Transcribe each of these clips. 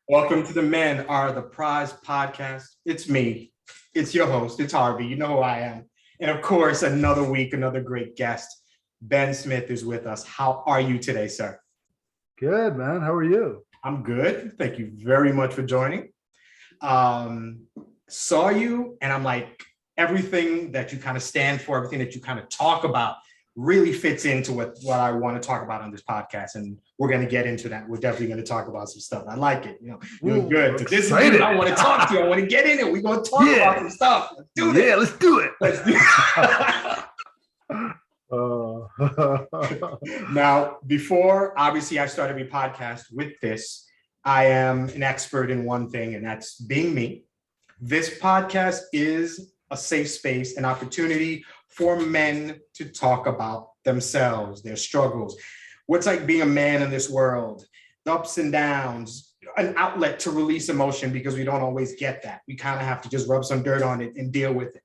Welcome to the Men Are the Prize podcast. It's me. It's your host. It's Harvey. You know who I am. And of course, another week, another great guest. Ben Smith is with us. How are you today, sir? Good, man. How are you? I'm good. Thank you very much for joining. Saw you, and I'm like, everything that you kind of stand for, everything that you kind of talk about really fits into what I want to talk about on this podcast. And we're going to get into that. We're definitely going to talk about some stuff. I like it. Doing good. But this is what I want to talk to you. I want to get in it. We're going to talk about some stuff. Let's do this. Yeah, let's do it. Let's do it. Now, before, obviously, I started my podcast with this, I am an expert in one thing, and that's being me. This podcast is a safe space, an opportunity for men to talk about themselves, their struggles, what's like being a man in this world, the ups and downs, an outlet to release emotion because we don't always get that. We kind of have to just rub some dirt on it and deal with it.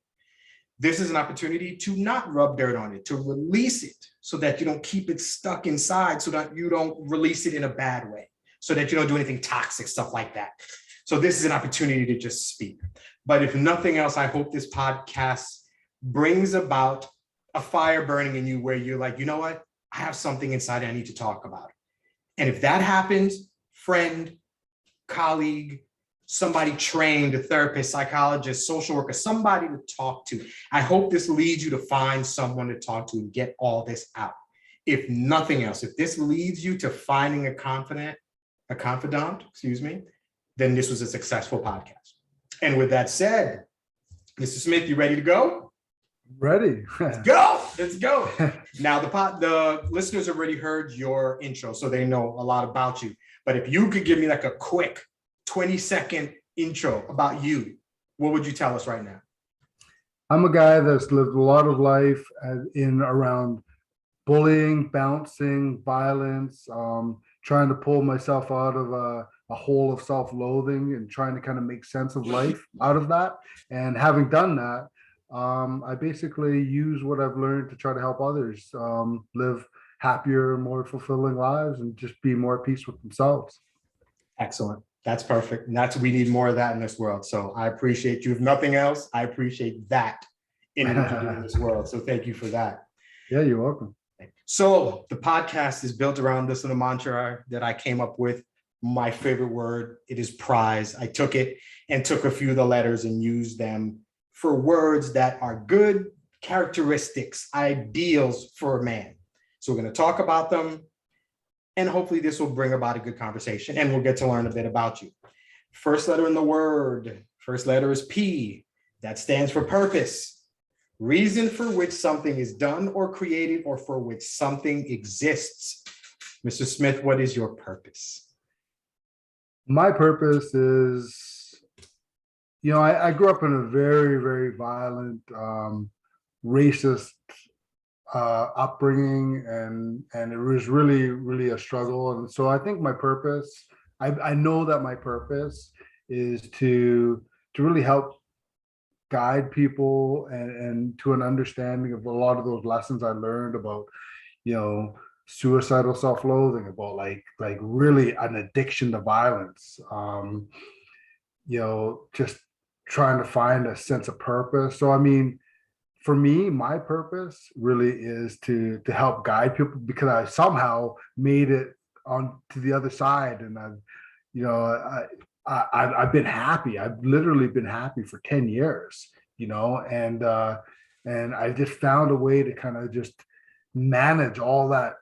This is an opportunity to not rub dirt on it, to release it so that you don't keep it stuck inside, so that you don't release it in a bad way, so that you don't do anything toxic, stuff like that. So this is an opportunity to just speak. But if nothing else, I hope this podcast brings about a fire burning in you where you're like, you know what? I have something inside I need to talk about. And if that happens, friend, colleague, somebody trained, a therapist, psychologist, social worker, somebody to talk to. I hope this leads you to find someone to talk to and get all this out. If nothing else, if this leads you to finding a confidant, then this was a successful podcast. And with that said, Mr. Smith, you ready to go? Ready. Let's go. Let's go. Now, the listeners already heard your intro, so they know a lot about you. But if you could give me like a quick 20-second intro about you, what would you tell us right now? I'm a guy that's lived a lot of life in around bullying, bouncing, violence, trying to pull myself out of a hole of self-loathing and trying to kind of make sense of life out of that. And having done that, I basically use what I've learned to try to help others live happier, more fulfilling lives and just be more at peace with themselves. Excellent. That's perfect. And we need more of that in this world. So I appreciate you. If nothing else, I appreciate that in this world. So thank you for that. Yeah, you're welcome. So the podcast is built around this little mantra that I came up with. My favorite word, it is P.R.I.Z.E. I took it and took a few of the letters and used them for words that are good characteristics, ideals for a man. So we're going to talk about them, and hopefully this will bring about a good conversation, and we'll get to learn a bit about you. First letter in the word, first letter is P. That stands for purpose. Reason for which something is done or created, or for which something exists. Mr. Smith, what is your purpose? My purpose is, I grew up in a very, very violent, racist upbringing, and it was really, really a struggle. And so I think my purpose, I know that my purpose is to really help guide people and to an understanding of a lot of those lessons I learned about, suicidal self-loathing, about like really an addiction to violence, just trying to find a sense of purpose. So I mean, for me, my purpose really is to help guide people, because I somehow made it on to the other side, and I've been happy. I've literally been happy for 10 years, and I just found a way to kind of just manage all that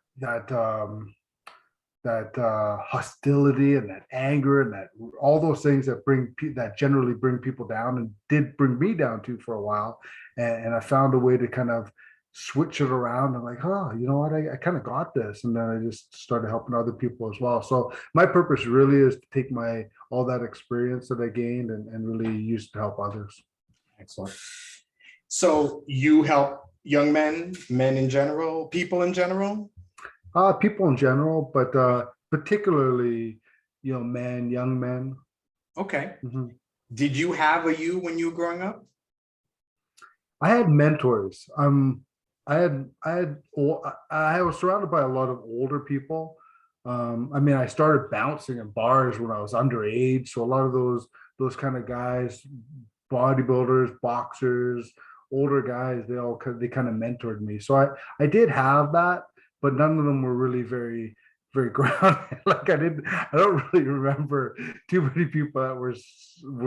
hostility and that anger and that all those things that generally bring people down, and did bring me down too for a while. And I found a way to kind of switch it around and like, oh, you know what, I kind of got this. And then I just started helping other people as well. So my purpose really is to take all that experience that I gained and really use it to help others. Excellent. So you help young men in general, people in general? People in general, but particularly, young men. Okay. Mm-hmm. Did you have a you when you were growing up? I had mentors. I was surrounded by a lot of older people. I mean, I started bouncing in bars when I was underage. So a lot of those kind of guys, bodybuilders, boxers, older guys, they kind of mentored me. So I did have that, but none of them were really very grounded. Like I don't really remember too many people that were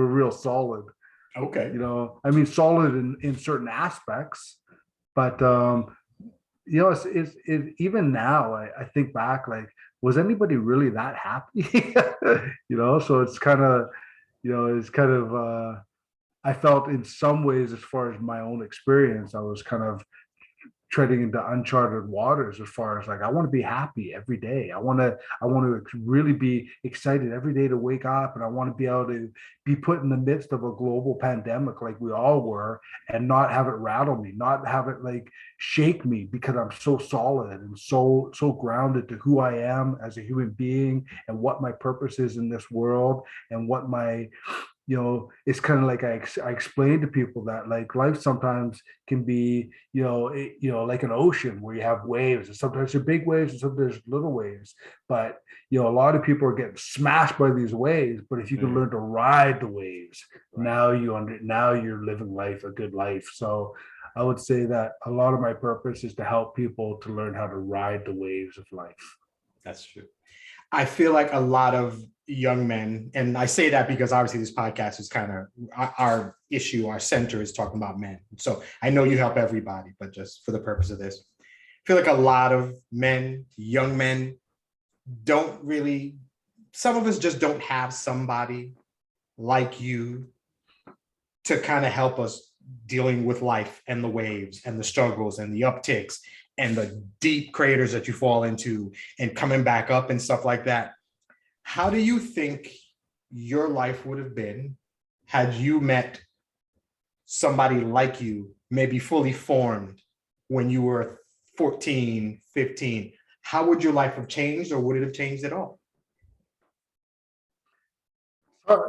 real solid. Okay. I mean, solid in certain aspects, but even now I think back, like, was anybody really that happy? So it's kind of I felt in some ways, as far as my own experience, I was kind of treading into uncharted waters as far as like I want to be happy every day. I want to really be excited every day to wake up, and I want to be able to be put in the midst of a global pandemic like we all were, and not have it rattle me, not have it like shake me, because I'm so solid and so grounded to who I am as a human being and what my purpose is in this world, and what my it's kind of like I explain to people that like life sometimes can be, like an ocean where you have waves, and sometimes they're big waves and sometimes there's little waves. But a lot of people are getting smashed by these waves. But if you can learn to ride the waves, Right. now you're living life a good life. So I would say that a lot of my purpose is to help people to learn how to ride the waves of life. That's true. I feel like a lot of young men, and I say that because obviously this podcast is kind of our issue, our center is talking about men. So I know you help everybody, but just for the purpose of this, I feel like a lot of men, young men, don't really, some of us just don't have somebody like you to kind of help us dealing with life and the waves and the struggles and the upticks and the deep craters that you fall into and coming back up and stuff like that. How do you think your life would have been had you met somebody like you, maybe fully formed when you were 14, 15? How would your life have changed, or would it have changed at all?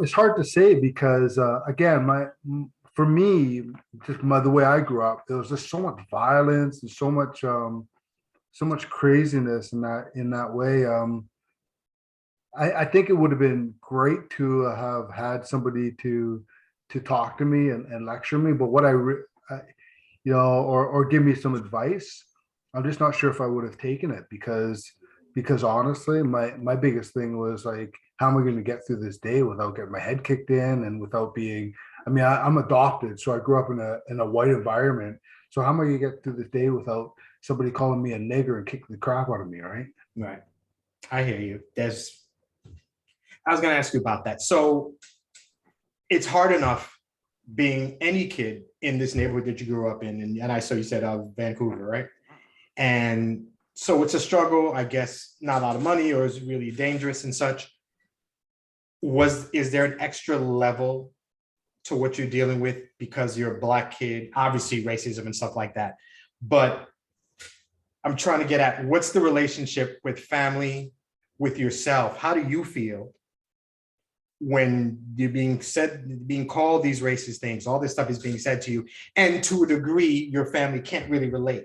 It's hard to say because again, for me, just the way I grew up, there was just so much violence and so much craziness in that way. I think it would have been great to have had somebody to talk to me and lecture me, but or give me some advice. I'm just not sure if I would have taken it, because honestly, my biggest thing was like, how am I going to get through this day without getting my head kicked in and without being, I mean, I'm adopted, so I grew up in a white environment. So how am I going to get through this day without somebody calling me a nigger and kicking the crap out of me, right? Right. I hear you. I was going to ask you about that. So it's hard enough being any kid in this neighborhood that you grew up in. And I saw you said Vancouver, right? And so it's a struggle, I guess, not a lot of money, or is really dangerous and such. Is there an extra level to what you're dealing with because you're a Black kid, obviously racism and stuff like that. But I'm trying to get at, what's the relationship with family, with yourself? How do you feel when you're being called these racist things, all this stuff is being said to you, and to a degree, your family can't really relate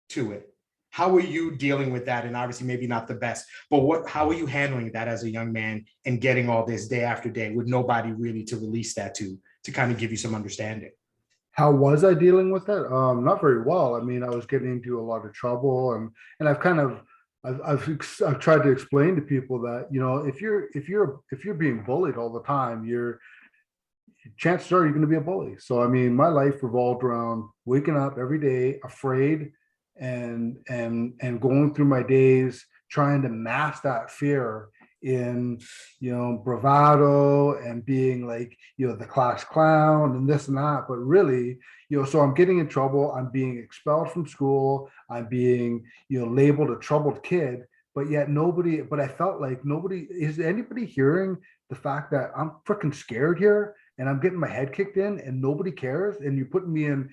to it? How are you dealing with that? And obviously maybe not the best, but how are you handling that as a young man and getting all this day after day with nobody really to release that to kind of give you some understanding? How was I dealing with it? Not very well. I mean, I was getting into a lot of trouble, and I've tried to explain to people that, if you're being bullied all the time, chances are you're going to be a bully. So I mean, my life revolved around waking up every day afraid, and going through my days trying to mask that fear in, bravado, and being like, the class clown and this and that. But really, so I'm getting in trouble, I'm being expelled from school, I'm being, labeled a troubled kid. But yet but I felt like nobody is anybody hearing the fact that I'm freaking scared here, and I'm getting my head kicked in, and nobody cares. And you're putting me in,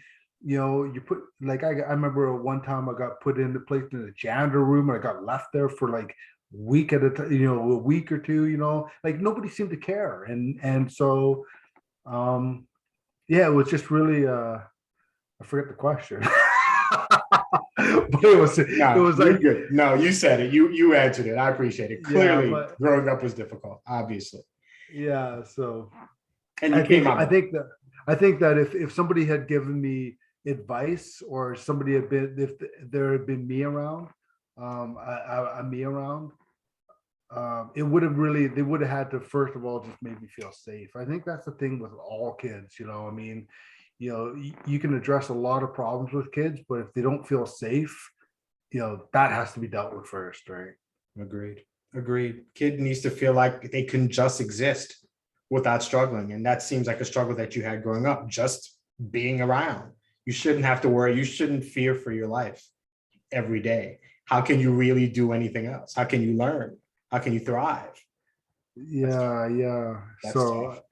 you put, like, I remember one time I got placed in a janitor room, and I got left there for like week at a time, a week or two, like nobody seemed to care. And so yeah, it was just really I forget the question. But it No, was you're like, good. No, you said it. You answered it. I appreciate it. yeah, Clearly, but growing up was difficult, obviously, yeah. So and you I came think out I of it. think that I think that if somebody had given me advice, or somebody had been, if there had been me around, a me around, it would have really, they would have had to first of all just make me feel safe. I think that's the thing with all kids. I mean, you can address a lot of problems with kids, but if they don't feel safe, that has to be dealt with first, right? Agreed. Agreed. Kid needs to feel like they can just exist without struggling. And that seems like a struggle that you had growing up, just being around. You shouldn't have to worry. You shouldn't fear for your life every day. How can you really do anything else? How can you learn? How can you thrive? That's tough. Yeah, yeah. That's tough. So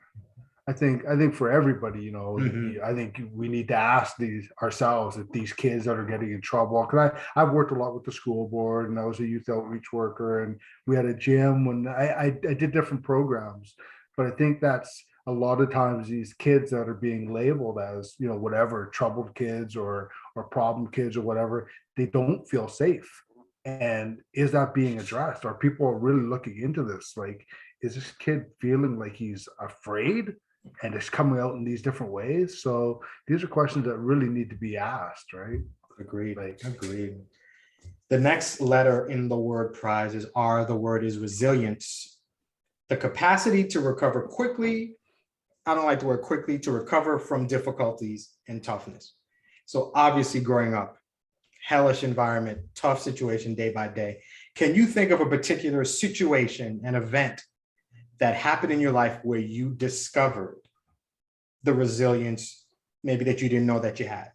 I think for everybody, Mhm. I think we need to ask these ourselves, if these kids that are getting in trouble. Because I've worked a lot with the school board, and I was a youth outreach worker, and we had a gym when I did different programs. But I think that's a lot of times these kids that are being labeled as, whatever, troubled kids or problem kids or whatever, they don't feel safe. And is that being addressed? Are people really looking into this? Like, is this kid feeling like he's afraid, and it's coming out in these different ways? So these are questions that really need to be asked, right? Agreed. Like, Agreed. The next letter in the word prize is R. The word is resilience. The capacity to recover quickly. I don't like the word quickly, to recover from difficulties and toughness. So obviously growing up, hellish environment, tough situation day by day. Can you think of a particular situation, an event that happened in your life where you discovered the resilience maybe that you didn't know that you had?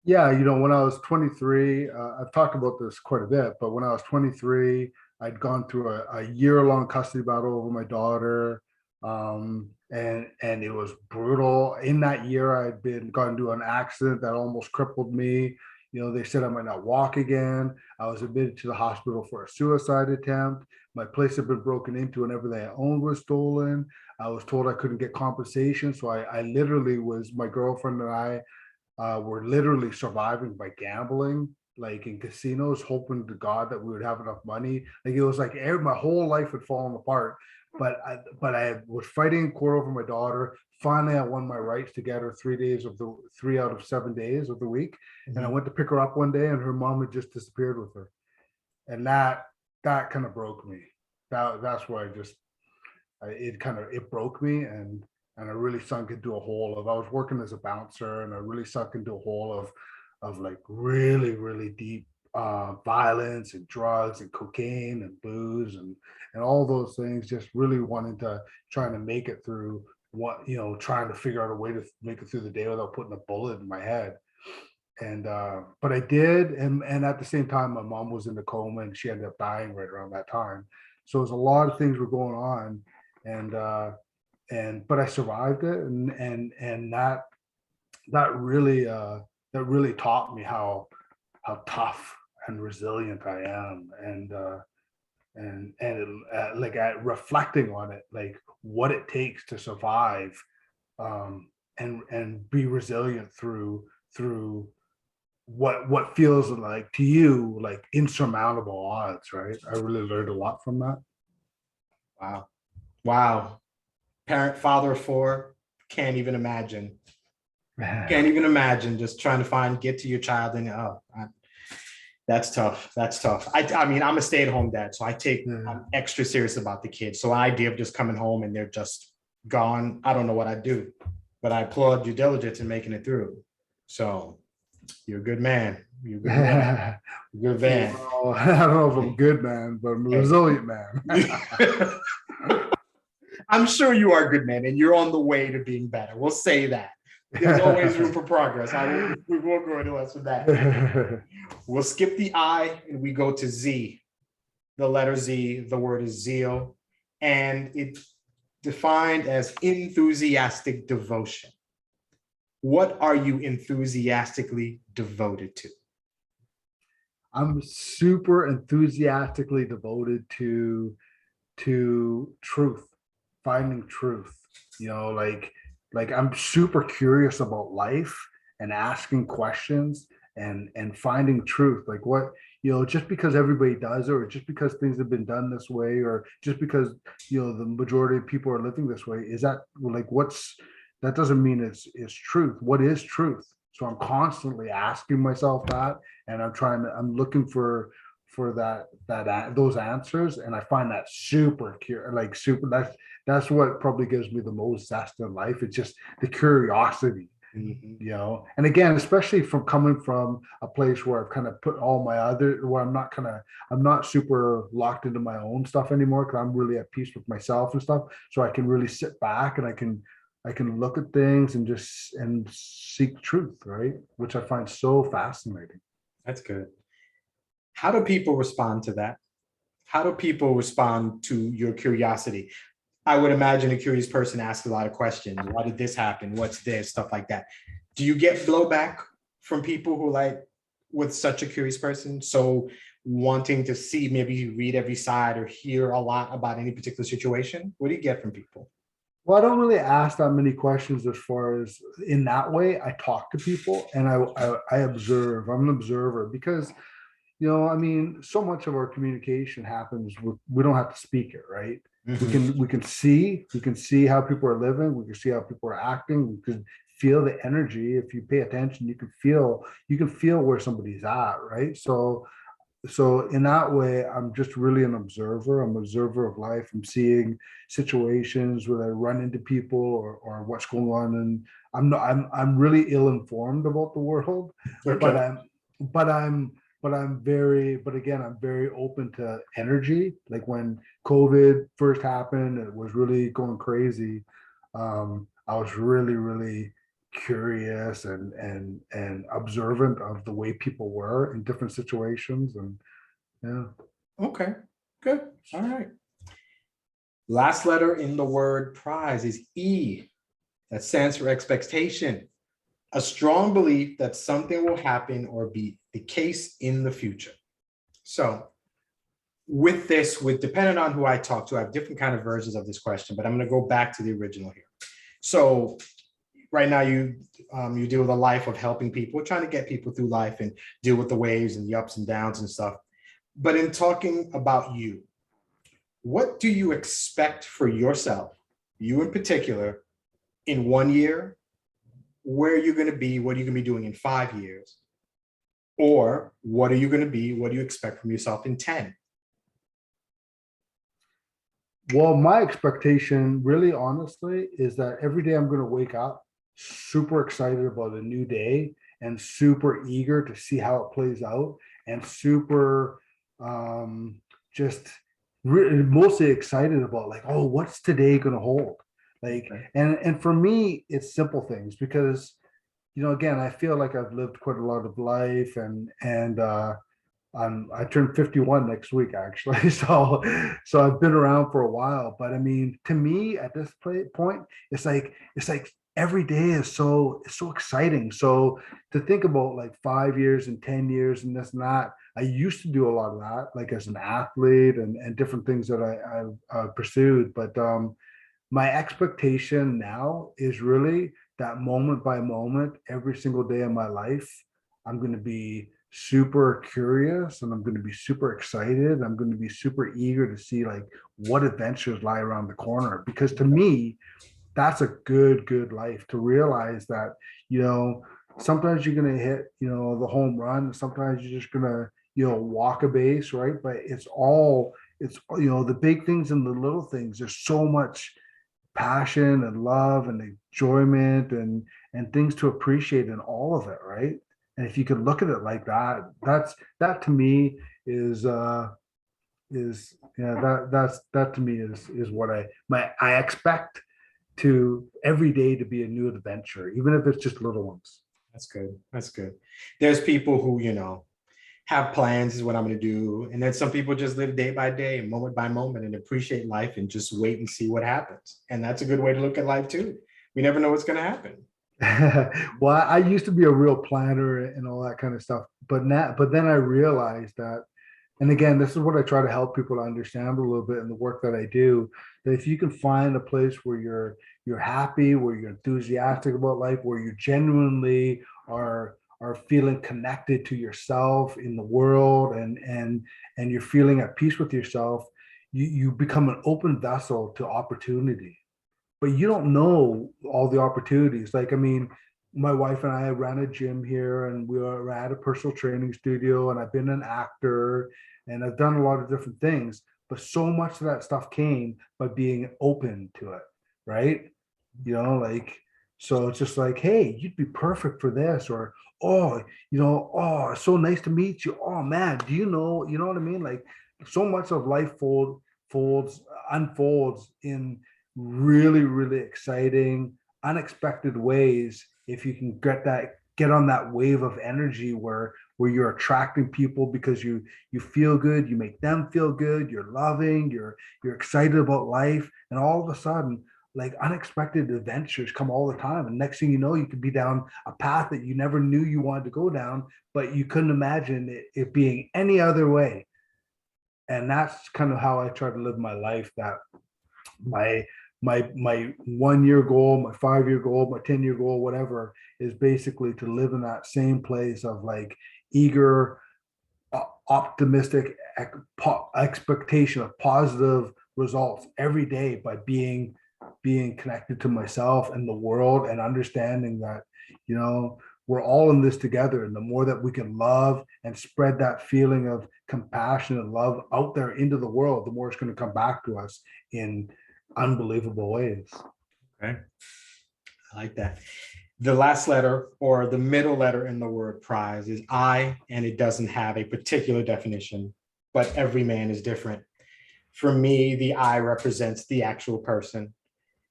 yeah, when I was 23, I've talked about this quite a bit, but when I was 23, I'd gone through a year-long custody battle over my daughter. And it was brutal. In that year, I'd been gone into an accident that almost crippled me. They said I might not walk again. I was admitted to the hospital for a suicide attempt. My place had been broken into and everything I owned was stolen. I was told I couldn't get compensation. So I literally was, my girlfriend and I were literally surviving by gambling, like in casinos, hoping to God that we would have enough money. Like, it was like my whole life had fallen apart. But I was fighting in court over my daughter. Finally, I won my rights to get her 3 days of the 3 out of 7 days of the week. And I Mhm. went to pick her up one day, and her mom had just disappeared with her. And that kind of broke me. That's where it broke me, and I really sunk into a hole of, I was working as a bouncer, and I really sunk into a hole of like really, really deep violence and drugs and cocaine and booze and all those things, just really wanting to, trying to make it through, trying to figure out a way to make it through the day without putting a bullet in my head. And but I did. And at the same time, my mom was in a coma, and she ended up dying right around that time. So there's a lot of things were going on. And uh and but I survived it. And that really taught me how tough and resilient I am. Reflecting on it, like what it takes to survive, and be resilient through what feels like to you like insurmountable odds, right? I really learned a lot from that. Wow. Wow. Parent, father of four, can't even imagine. Can't even imagine just trying to get to your child and that's tough. That's tough. I mean, I'm a stay-at-home dad, so Yeah. I'm extra serious about the kids. So the idea of just coming home and they're just gone, I don't know what I'd do, but I applaud your diligence in making it through. So you're a good man. You're a good man. You're a good man. Well, I don't know if I'm a good man, but I'm a Hey. resilient man. I'm sure you are a good man and you're on the way to being better. We'll say that. There's always room for progress. We won't go into less of that. We'll skip the I and we go to Z. The letter Z, the word is zeal, and it's defined as enthusiastic devotion. What are you enthusiastically devoted to? I'm super enthusiastically devoted to truth, finding truth. Like I'm super curious about life and asking questions and finding truth. Like what, just because everybody does it, or just because things have been done this way, or just because the majority of people are living this way, is that like that doesn't mean it's truth. What is truth? So I'm constantly asking myself that, and I'm looking for those answers, and I find that super like super. That's what probably gives me the most zest in life. It's just the curiosity, Mhm. And again, especially from coming from a place where I've kind of put all my where I'm not super locked into my own stuff anymore, because I'm really at peace with myself and stuff. So I can really sit back, and I can look at things and just seek truth, right? Which I find so fascinating. That's good. How do people respond to that? How do people respond to your curiosity? I would imagine a curious person asks a lot of questions. Why did this happen? What's this? Stuff like that. Do you get blowback from people who like with such a curious person? So wanting to see, maybe you read every side or hear a lot about any particular situation? What do you get from people? Well, I don't really ask that many questions as far as in that way. I talk to people, and I observe. I'm an observer because I mean, so much of our communication happens we don't have to speak it, right? Mhm. We can see how people are living, we can see how people are acting, we can feel the energy. If you pay attention, you can feel where somebody's at, right? So in that way, I'm just really an observer. I'm an observer of life. I'm seeing situations where I run into people, or what's going on, and I'm really ill informed about the world, but Okay. I'm very open to energy. Like when COVID first happened, it was really going crazy. I was really curious and observant of the way people were in different situations, and yeah. Okay. Good. All right. Last letter in the word prize is E. That stands for expectation. A strong belief that something will happen or be the case in the future. So with this, with depending on who I talk to, I have different kind of versions of this question, but I'm going to go back to the original here. So right now you deal with a life of helping people, trying to get people through life and deal with the waves and the ups and downs and stuff. But in talking about you, what do you expect for yourself, you in particular, in 1 year? Where are you going to be? What are you going to be doing in 5 years? Or what are you going to be? What do you expect from yourself in 10? Well, my expectation, really honestly, is that every day I'm going to wake up super excited about a new day, and super eager to see how it plays out, and super um, just mostly excited about, like, oh, what's today going to hold? Like, Okay. and for me, it's simple things, because again, I feel like I've lived quite a lot of life, I turned 51 next week, actually. So I've been around for a while. But I mean, to me, at this point, it's like every day is so exciting. So to think about like 5 years and 10 years and this and that, I used to do a lot of that, like as an athlete, and different things that I pursued. But my expectation now is really that moment by moment, every single day of my life, I'm going to be super curious, and I'm going to be super excited. I'm going to be super eager to see like what adventures lie around the corner. Because to me, that's a good life, to realize that, sometimes you're going to hit, the home run. Sometimes you're just going to, walk a base, right? But it's, the big things and the little things. There's so much passion and love and enjoyment and things to appreciate in all of it, right? And if you could look at it like that, that to me is yeah, that to me is what I expect to every day to be a new adventure, even if it's just little ones. That's good. That's good. There's people who, have plans, is what I'm going to do. And then some people just live day by day and moment by moment and appreciate life and just wait and see what happens. And that's a good way to look at life too. We never know what's going to happen. Well, I used to be a real planner and all that kind of stuff, but then I realized that, and again, this is what I try to help people to understand a little bit in the work that I do, that if you can find a place where you're happy, where you're enthusiastic about life, where you genuinely are feeling connected to yourself in the world, and you're feeling at peace with yourself, you become an open vessel to opportunity. But you don't know all the opportunities. Like, I mean, my wife and I ran a gym here, and we were at a personal training studio, and I've been an actor, and I've done a lot of different things. But so much of that stuff came by being open to it, right? Like, so it's just like, hey, you'd be perfect for this, or oh, oh, it's so nice to meet you. Oh man, you know what I mean? Like, so much of life folds unfolds in really, really exciting, unexpected ways if you can get on that wave of energy where you're attracting people because you feel good, you make them feel good, you're loving, you're excited about life, and all of a sudden, like, unexpected adventures come all the time, and next thing you know, you could be down a path that you never knew you wanted to go down, but you couldn't imagine it being any other way. And that's kind of how I try to live my life. That my my 1 year goal, my 5 year goal, my 10 year goal, whatever, is basically to live in that same place of like eager, optimistic expectation of positive results every day by being connected to myself and the world, and understanding that, we're all in this together. And the more that we can love and spread that feeling of compassion and love out there into the world, the more it's going to come back to us in unbelievable ways. Okay. I like that. The last letter, or the middle letter in the word prize, is I, and it doesn't have a particular definition, but every man is different. For me, the I represents the actual person.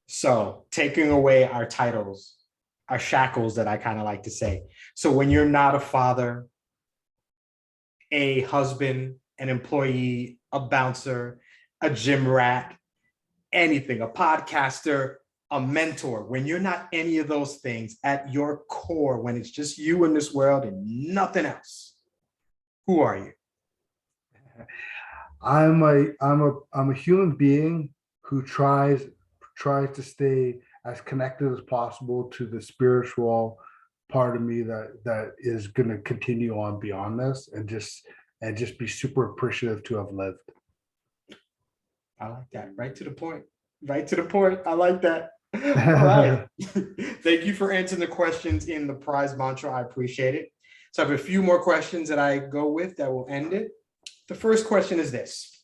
So taking away our titles, our shackles, that I kind of like to say. So when you're not a father, a husband, an employee, a bouncer, a gym rat, anything, a podcaster, a mentor, when you're not any of those things at your core, when it's just you in this world and nothing else, who are you? I'm a human being who tries to stay as connected as possible to the spiritual part of me that is going to continue on beyond this, and just be super appreciative to have lived. I like that. Right to the point. Right to the point. I like that. All right. Thank you for answering the questions in the prize mantra. I appreciate it. So I have a few more questions that I go with that will end it. The first question is this: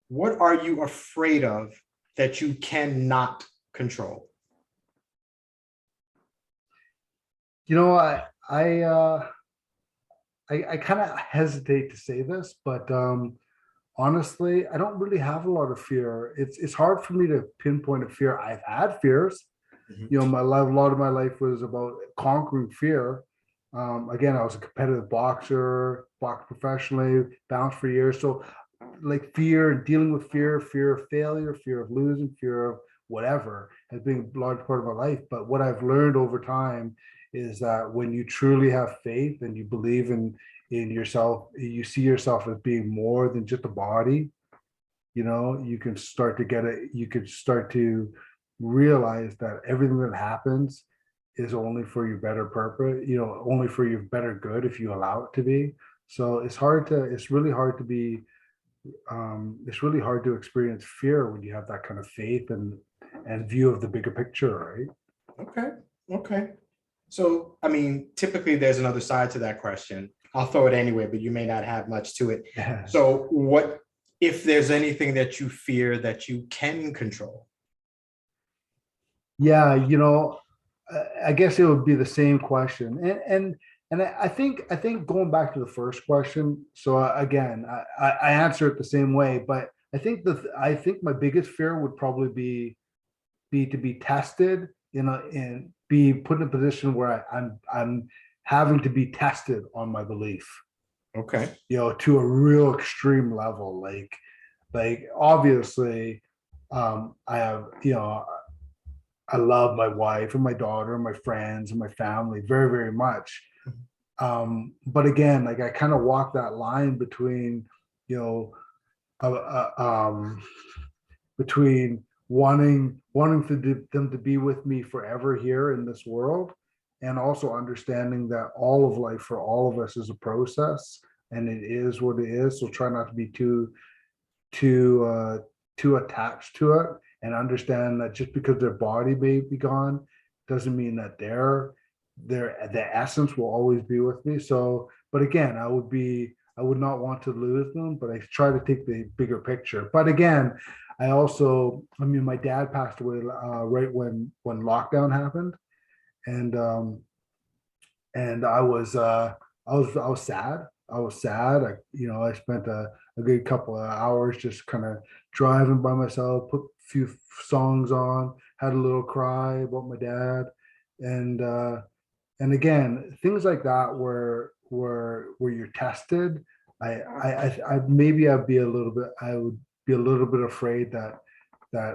what are you afraid of that you cannot control? I kind of hesitate to say this, but honestly, I don't really have a lot of fear. It's hard for me to pinpoint a fear. I've had fears. My life, a lot of my life was about conquering fear. Again, I was a competitive boxer, boxed professionally, bounced for years. So, like, fear and dealing with fear of failure, fear of losing, fear of whatever, has been a large part of my life. But what I've learned over time is that when you truly have faith and you believe in yourself, you see yourself as being more than just a body. You can start to get it. You could start to realize that everything that happens is only for your better purpose, only for your better good if you allow it to be. So it's really hard to experience fear when you have that kind of faith and view of the bigger picture, right? Okay. Okay. So, I mean, typically there's another side to that question. I'll throw it anyway, but you may not have much to it. Yeah. So, what if there's anything that you fear that you can control? Yeah, I guess it would be the same question, and I think going back to the first question. So again, I answer it the same way, but I think my biggest fear would probably be to be tested, and be put in a position where I'm having to be tested on my belief, Okay. to a real extreme level, like obviously, I have, I love my wife and my daughter and my friends and my family very, very much. But again, like, I kind of walk that line between, you know, uh, between wanting them to be with me forever here in this world, and also understanding that all of life for all of us is a process, and it is what it is. So try not to be too attached to it, and understand that just because their body may be gone doesn't mean that the essence will always be with me. So, but again, I would not want to lose them, but I try to take the bigger picture. But again, I mean, my dad passed away right when lockdown happened, and I was sad. I was sad. I spent a good couple of hours just kind of driving by myself, put a few songs on, had a little cry about my dad, and again, things like that where you're tested. I maybe I would be a little bit afraid that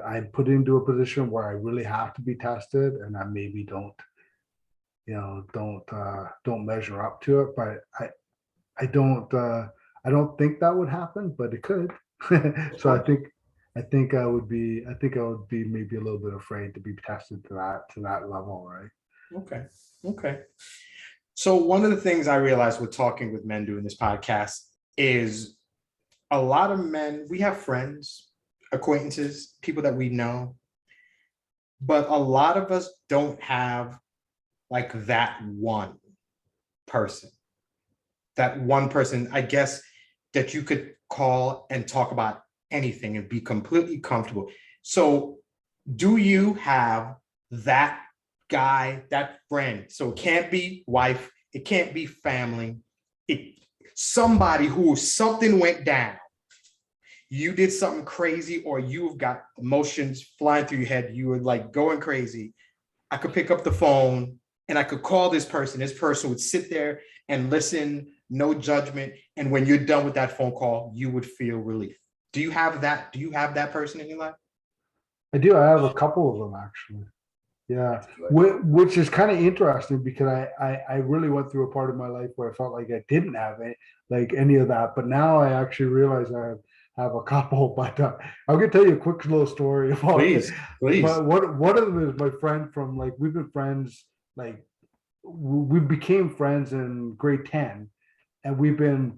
I'm put into a position where I really have to be tested, and I maybe don't measure up to it. But I don't think that would happen, but it could. So I think I would be maybe a little bit afraid to be tested to that level, right? Okay. Okay. So one of the things I realized with talking with men doing this podcast is a lot of men, we have friends, acquaintances, people that we know, but a lot of us don't have like person, that one person, I guess, that you could call and talk about anything and be completely comfortable. So do you have that guy, that friend? So it can't be wife, it can't be family, somebody who something went down. You did something crazy, or you've got emotions flying through your head. You were like going crazy. I could pick up the phone and I could call this person. This person would sit there and listen, no judgment. And when you're done with that phone call, you would feel relief. Do you have that? Do you have that person in your life? I do. I have a couple of them actually. Yeah, which is kind of interesting because I really went through a part of my life where I felt like I didn't have it, like any of that. But now I actually realize have a couple. But I'm gonna tell you a quick little story about it. Please, please. But one of them is my friend from, like, we've been friends, like we became friends in grade 10, and we've been,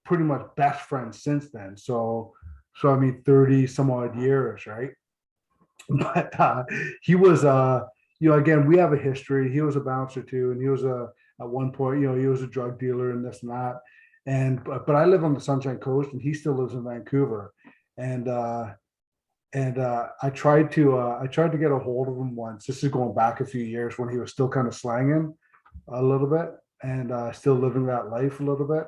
pretty much best friends since then. So I mean 30 some odd years, right? But he was again, we have a history. He was a bouncer too, and he was at one point, he was a drug dealer and this and that. And but I live on the Sunshine Coast, and he still lives in Vancouver. And I tried to get a hold of him once. This is going back a few years when he was still kind of slanging a little bit, and still living that life a little bit.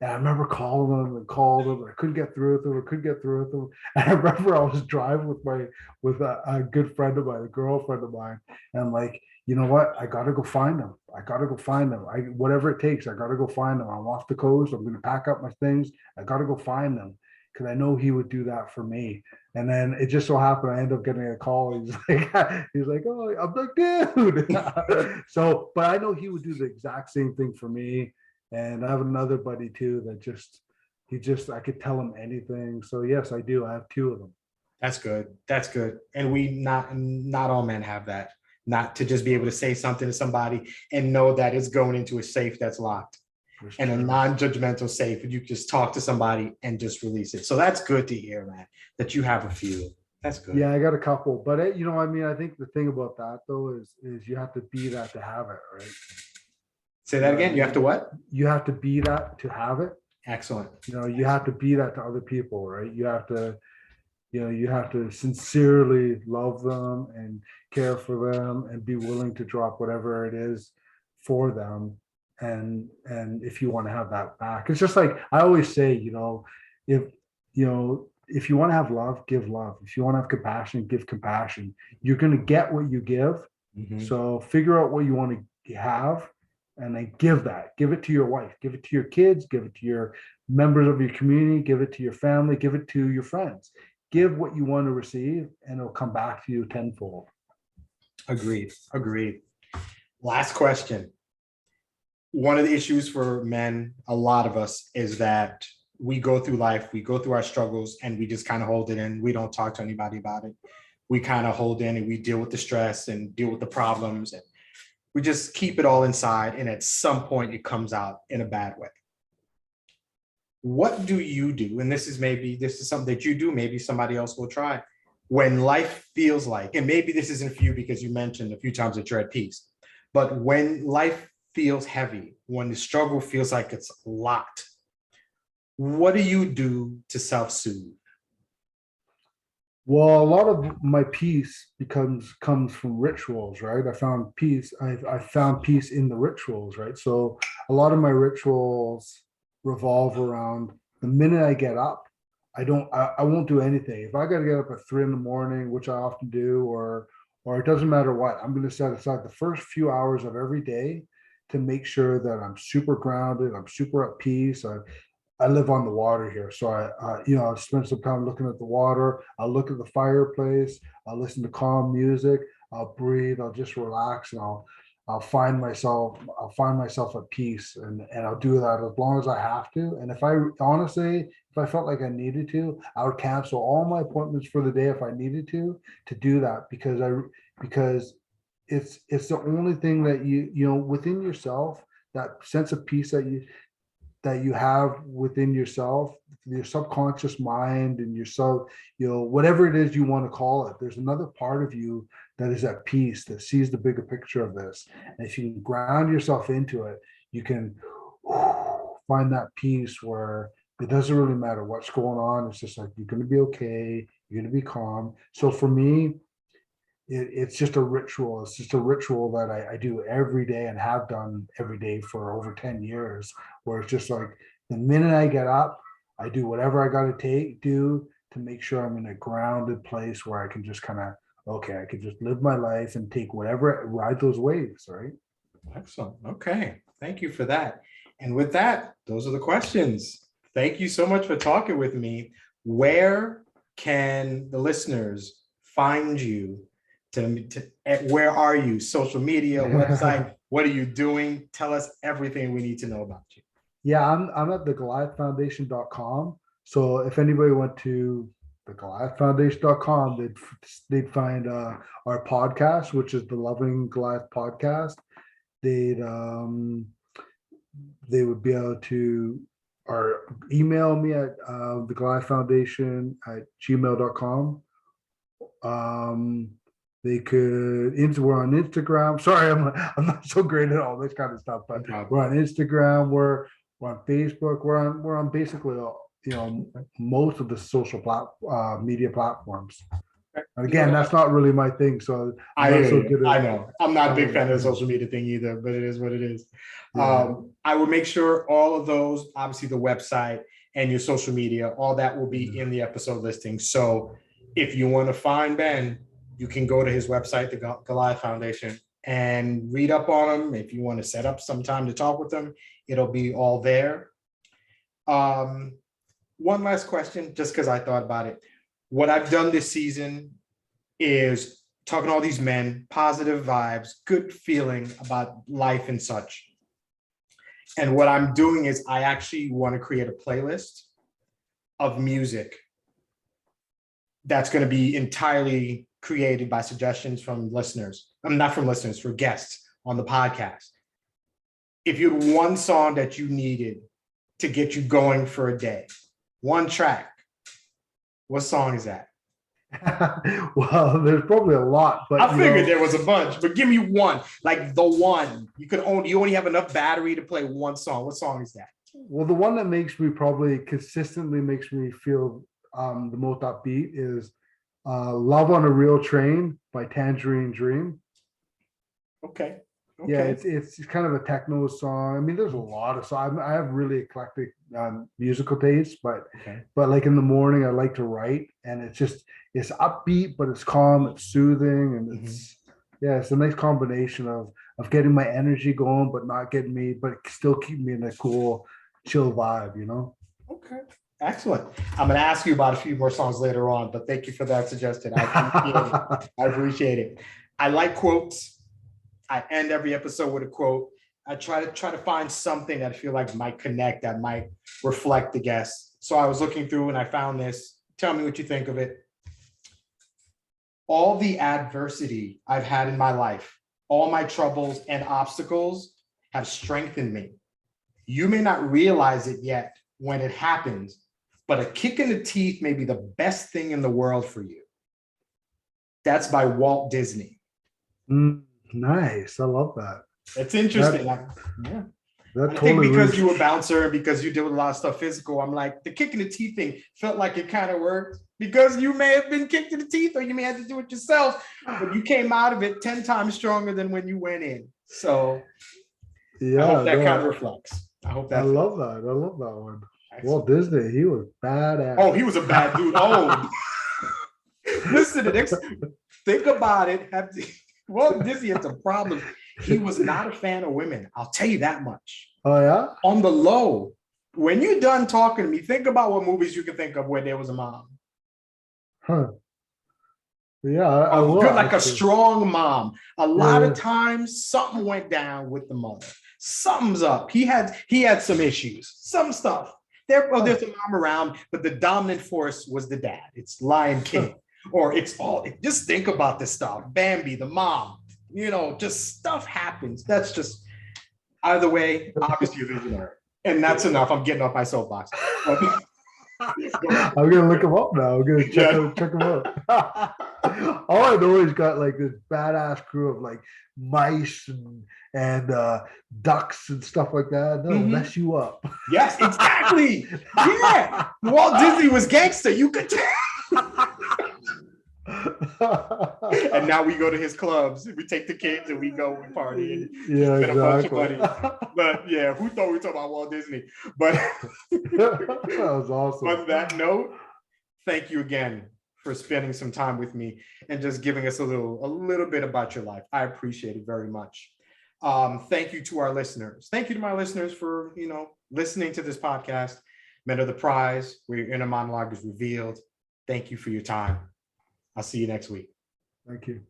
And I remember calling him and called him. I couldn't get through with him. I couldn't get through with him. And I remember I was driving with a good friend of mine, a girlfriend of mine, and I'm like, you know what? I gotta go find him. I gotta go find him. Whatever it takes, I gotta go find him. I'm off the coast. I'm gonna pack up my things. I gotta go find them because I know he would do that for me. And then it just so happened I ended up getting a call. He's like, oh, I'm like, dude. So, but I know he would do the exact same thing for me. And I have another buddy too that I could tell him anything. So yes, I do. I have two of them. That's good. That's good. And not all men have that. Not to just be able to say something to somebody and know that it's going into a safe that's locked, and a non-judgmental safe, and you just talk to somebody and just release it. So that's good to hear, man, that you have a few. That's good. Yeah, I got a couple, but I mean, I think the thing about that though is you have to be that to have it, right? Say that again. You have to what? You have to be that to have it. Excellent. You have to be that to other people, right? You have to sincerely love them and care for them and be willing to drop whatever it is for them. And if you want to have that back, it's just like I always say, if if you want to have love, give love. If you want to have compassion, give compassion. You're going to get what you give. Mm-hmm. So figure out what you want to have, and then give it to your wife, give it to your kids, give it to your members of your community, give it to your family, give it to your friends. Give what you want to receive, and it'll come back to you tenfold. Agreed. Last question. One of the issues for men, a lot of us, is that we go through life, we go through our struggles, and we just kind of hold it in. We don't talk to anybody about it. We kind of hold in and we deal with the stress and deal with the problems. And We just keep it all inside, and at some point it comes out in a bad way. What do you do? And this is something that you do, maybe somebody else will try. When life feels like, and maybe this isn't for you because you mentioned a few times that you're at peace, but when life feels heavy, when the struggle feels like it's a lot, what do you do to self-soothe? Well, a lot of my peace comes from rituals, right? I found peace. I found peace in the rituals, right? So a lot of my rituals revolve around the minute I get up. I won't do anything. If I got to get up at 3 in the morning, which I often do, or it doesn't matter what, I'm going to set aside the first few hours of every day to make sure that I'm super grounded, I'm super at peace. I live on the water here, so I'll spend some time looking at the water. I'll look at the fireplace. I'll listen to calm music. I'll breathe. I'll just relax, and I'll find myself at peace, and I'll do that as long as I have to. And if I felt like I needed to, I would cancel all my appointments for the day if I needed to do that, because it's the only thing that within yourself, that sense of peace that you have within yourself, your subconscious mind, and yourself, whatever it is you want to call it, there's another part of you that is at peace, that sees the bigger picture of this. And if you can ground yourself into it, you can find that peace where it doesn't really matter what's going on. It's just like, you're going to be okay. You're going to be calm. So for me, it's just a ritual. It's just a ritual that I do every day and have done every day for over 10 years, where it's just like the minute I get up, I do whatever I got to do to make sure I'm in a grounded place where I can just I can just live my life and ride those waves, right? Excellent. Okay. Thank you for that. And with that, those are the questions. Thank you so much for talking with me. Where can the listeners find you? Where are you? Social media, website? What are you doing? Tell us everything we need to know about you. Yeah, I'm at the Goliathfoundation.com. So if anybody went to the Goliathfoundation.com, they'd find our podcast, which is the Loving Goliath podcast. They would be able to or email me at the Goliathfoundation at gmail.com. We're on Instagram. Sorry, I'm not so great at all this kind of stuff, but we're on Instagram, we're on Facebook, we're on basically most of the social media platforms. And again, that's not really my thing. So I know I'm not a big fan of the social media thing either, but it is what it is. Yeah. I will make sure all of those, obviously the website and your social media, all that will be in the episode listing. So if you want to find Ben, you can go to his website, the Goliath Foundation, and read up on him. If you want to set up some time to talk with him, it'll be all there. One last question, just because I thought about it. What I've done this season is talking to all these men, positive vibes, good feeling about life and such. And what I'm doing is I actually want to create a playlist of music that's going to be entirely created by suggestions from listeners. Not from listeners, for guests on the podcast. If you had one song that you needed to get you going for a day, one track, what song is that? Well, there's probably a lot, but I figured there was a bunch, but give me one, like the one. You only have enough battery to play one song. What song is that? Well, the one that consistently makes me feel the most upbeat is Love on a Real Train by Tangerine Dream. Okay. Yeah, it's kind of a techno song. I mean, there's a lot of songs. I have really eclectic musical tastes, but like in the morning, I like to write, and it's upbeat, but it's calm, it's soothing, and it's a nice combination of getting my energy going, but still keep me in a cool, chill vibe, Okay. Excellent. I'm going to ask you about a few more songs later on, but thank you for that suggestion. I appreciate it. I like quotes. I end every episode with a quote. I try to find something that I feel like might connect, that might reflect the guest. So I was looking through and I found this. Tell me what you think of it. All the adversity I've had in my life, all my troubles and obstacles have strengthened me. You may not realize it yet when it happens, but a kick in the teeth may be the best thing in the world for you. That's by Walt Disney. Nice. I love that. It's interesting. That I think totally because you were a bouncer, because you did a lot of stuff physical, I'm like, the kick in the teeth thing felt like it kind of worked because you may have been kicked in the teeth or you may have to do it yourself, but you came out of it 10 times stronger than when you went in. So yeah, I hope that kind of reflects. I hope that. I love that. I love that one. Walt Disney, he was badass. Oh, he was a bad dude. Oh, listen to this. Think about it. Walt Disney had some problems. He was not a fan of women. I'll tell you that much. Oh, yeah? On the low, when you're done talking to me, think about what movies you can think of where there was a mom. Huh. Yeah, I will, good, like actually. a strong mom. A lot of times something went down with the mother. Something's up. He had some issues, some stuff. There's a mom around, but the dominant force was the dad. It's Lion King. Or it's all, just think about this stuff. Bambi, the mom, just stuff happens. That's just, either way, obviously a visionary. And that's enough. I'm getting off my soapbox. I'm gonna look him up now. I'm gonna check him out. All I know is got like this badass crew of like mice and ducks and stuff like that. They'll mess you up. Yes, exactly. Yeah. Walt Disney was gangster. You could tell. And now we go to his clubs. We take the kids and we go and party. And yeah, exactly. But yeah, who thought we were talking about Walt Disney? But that was awesome. On that note, thank you again for spending some time with me and just giving us a little bit about your life. I appreciate it very much. Thank you to our listeners. Thank you to my listeners for listening to this podcast. Men of the Prize, where your inner monologue is revealed. Thank you for your time. I'll see you next week. Thank you.